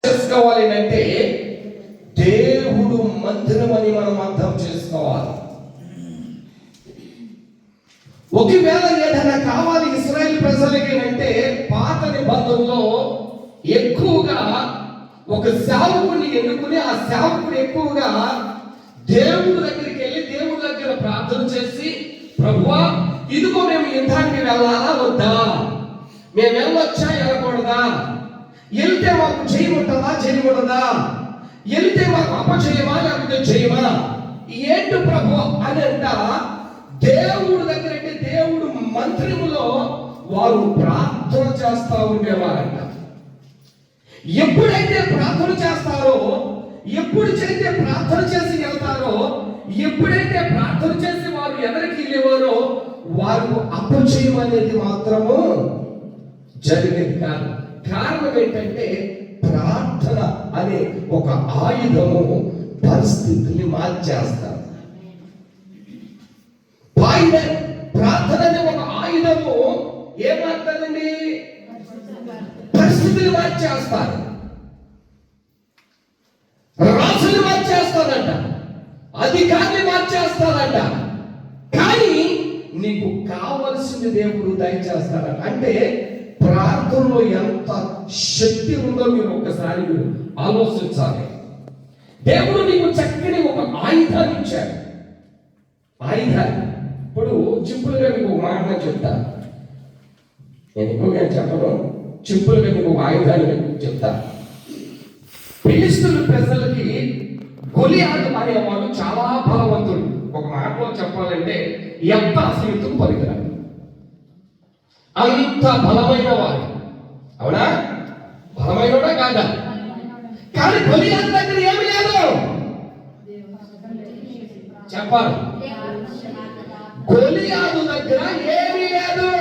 చేసుకోవాలి అంటే దేవుడు మందిరం అని మనం అర్థం చేసుకోవాలి. ఒకవేళ ఏదైనా కావాలి ఇశ్రాయేల్ ప్రజలకి అంటే పాత నిబంధనలో ఎక్కువగా ఒక సేవకుని ఎన్నుకుని ఆ సేవకుడు ఎక్కువగా దేవుడి దగ్గరికి వెళ్ళి దేవుడి దగ్గర ప్రార్థన చేసి, ప్రభువా ఇదిగో మేము యుద్ధానికి వెళ్ళాలా వద్దా, మేము వెళ్ళొచ్చా వెళ్ళకూడదా, వెళ్తే మాకు చేయమంటుందా చేయకూడదా, వెళ్తే మాకు అపజయమా లేకపోతే జయమా, ఏంటి ప్రభు అని అంట దేవుడి దగ్గర అంటే దేవుడు మందిరములో వారు ప్రార్థన చేస్తా ఉండేవారంట. ఎప్పుడైతే ప్రార్థన చేస్తారో, ఎప్పుడు చేస్తే ప్రార్థన చేసి వెళ్తారో, ఎప్పుడైతే ప్రార్థన చేసి వారు ఎదరికి వెళ్ళేవారో వారు అపజయం అనేది మాత్రము జరిగేది కాదు. కారణం ఏంటంటే ప్రార్థన అనే ఒక ఆయుధము పరిస్థితిని మార్చేస్తారు. ప్రార్థన అనే ఒక ఆయుధము ఏం మారుతుందండి? పరిస్థితిని మార్చేస్తారు, రాసులు మార్చేస్తారంట, అధికారిని మార్చేస్తారంట. కానీ నీకు కావలసింది దేవుడు దయచేస్తాడంట. అంటే ప్రార్థనలో ఎంత శక్తి ఉందో మీరు ఒక్కసారి మీరు ఆలోచించాలి. దేవుడు నీకు చక్కని ఒక ఆయుధాన్ని ఇచ్చాడు. ఆయుధాన్ని ఇప్పుడు సింపుల్గా మీకు ఒక మాట చెప్తాను. నేను ఎక్కువగా చెప్పను, సింపుల్గా మీకు ఒక ఆయుధాన్ని మీకు చెప్తా. ఫిలిష్తీయుల ప్రజలకి గొలియాతు అనేవాడు చాలా బలవంతుడు. ఒక మాటలో చెప్పాలంటే యెఫ్తా పరికరం, అంత బలమైన వాడు. అవునా? బలమైనడా కాదా? కానీ గొలియాతు దగ్గర ఏమి లేదు. చెప్పాలి, గొలియాతు దగ్గర ఏమీ లేదు.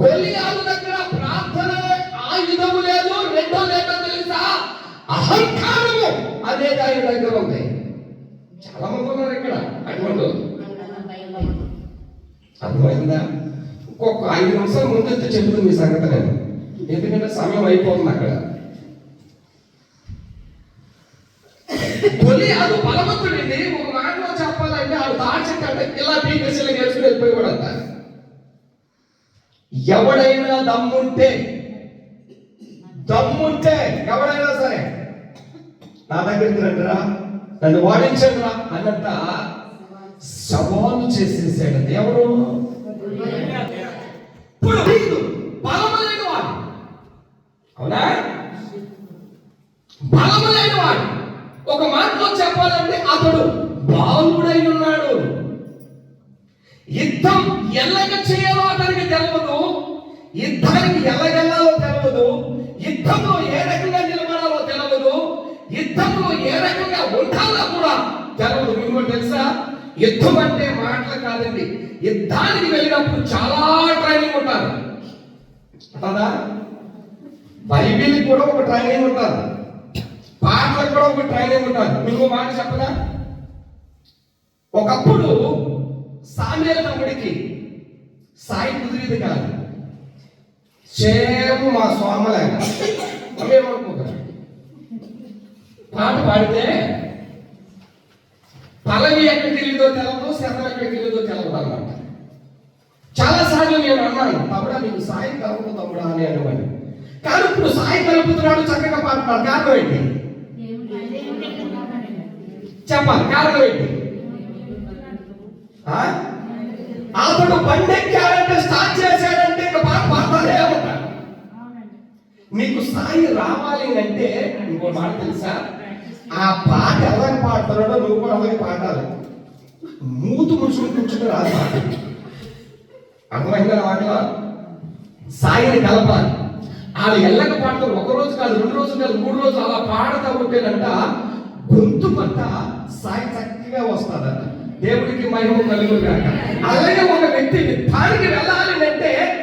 గొలియాతు దగ్గర ప్రార్థన ఆయుధము లేదు. రెండోది ఏంటో తెలుసా? అహంకారము అనేది ఆయన దగ్గర ఉంది. చాలా మంది ఉన్నారు ఇక్కడ అటువంటి. అర్థమైందా? ఇంకొక 5 నిమిషాలు ముందైతే చెప్తుంది మీ సంగతి నేను, ఎందుకంటే సమయం అయిపోతుంది అక్కడ. గొలియాతు బలవంతుడండి. ఒక మాటలో చెప్పాలంటే ఆడు దాచకంటే ఇలా పీకేసి నేర్చుకుని వెళ్ళిపోయాడంట. ఎవడైనా దమ్ముంటే ఎవడైనా సరే నా దగ్గరికి రండిరా, నన్ను వాడించండి రా అన్నట్ట సవాలు చేసేసాడు దేవుడు. బలమైన వాడు, అవునా? బలమైన వాడు. ఒక మాటలో చెప్పాలంటే అతడు బాలుడై ఉన్నాడు. యుద్ధం ఎలాగ చేయాలో అతనికి తెలియదు, యుద్ధానికి ఎలాగెళ్ళాలో తెలియదు, యుద్ధంలో ఏ రకంగా నిలబడాలో తెలియదు, యుద్ధంలో ఏ రకంగా ఉండాలో కూడా తెలియదు. మీకు తెలుసా, యుద్ధం అంటే మాటలు కాదండి. యుద్ధానికి వెళ్ళినప్పుడు చాలా ట్రైనింగ్ ఉంటారు కదా. బైబిల్ కూడా ఒక ట్రైనింగ్ ఉంటారు, పాటలకు కూడా ఒక ట్రైనింగ్ ఉంటారు. మీకు మాట చెప్పదా? ఒకప్పుడు సామ్యూయేలు తమ్ముడికి సాయి కుదిరేది కాదు. సేమ్ మా స్వామలాగ అవేమనుకుంటారు, పాట పాడితే పల్లవి ఎక్కడికి వెళ్ళిందో తెలవదు, శతం ఎక్కడికి వెళ్ళిందో తెలవదు అన్నమాట. చాలాసార్లు నేను అన్నాను, తమ్ముడా నీకు సాయి కలుపు తమ్ముడా అని అనేవాడిని. కానీ ఇప్పుడు సాయి కలుపుతున్నాడు, చక్కగా పాడుతున్నాడు. కారణం ఏంటి చెప్పాలి? కారణం ఏంటి? అతడు బండెక్కాడంటే, స్టార్ట్ చేశాడంటే ఇంకా పాట పాడతానే ఉంటాడు. నీకు స్థాయి రావాలి అంటే ఇంకో మాట తెలుసా? ఆ పాట ఎవరికి పాడుతున్నాడో నువ్వు కూడా అలాగే పాడాలి. మూతు ముసుగుని కూర్చుంటే రాదు పాట. అర్థమైందా? వాటిలో సాయిని కలపాలి. వాళ్ళు ఎల్లక పాడతారు. 1 రోజు కాదు, 2 రోజులు కాదు, 3 రోజులు అలా పాడతా ఉంటేనంట గొంతు పట్ట సాయి చక్కగా వస్తుందట. దేవుడికి మహిమ కలుగుగాక. అలాగే ఒక వ్యక్తి యుద్ధానికి వెళ్ళాలి అంటే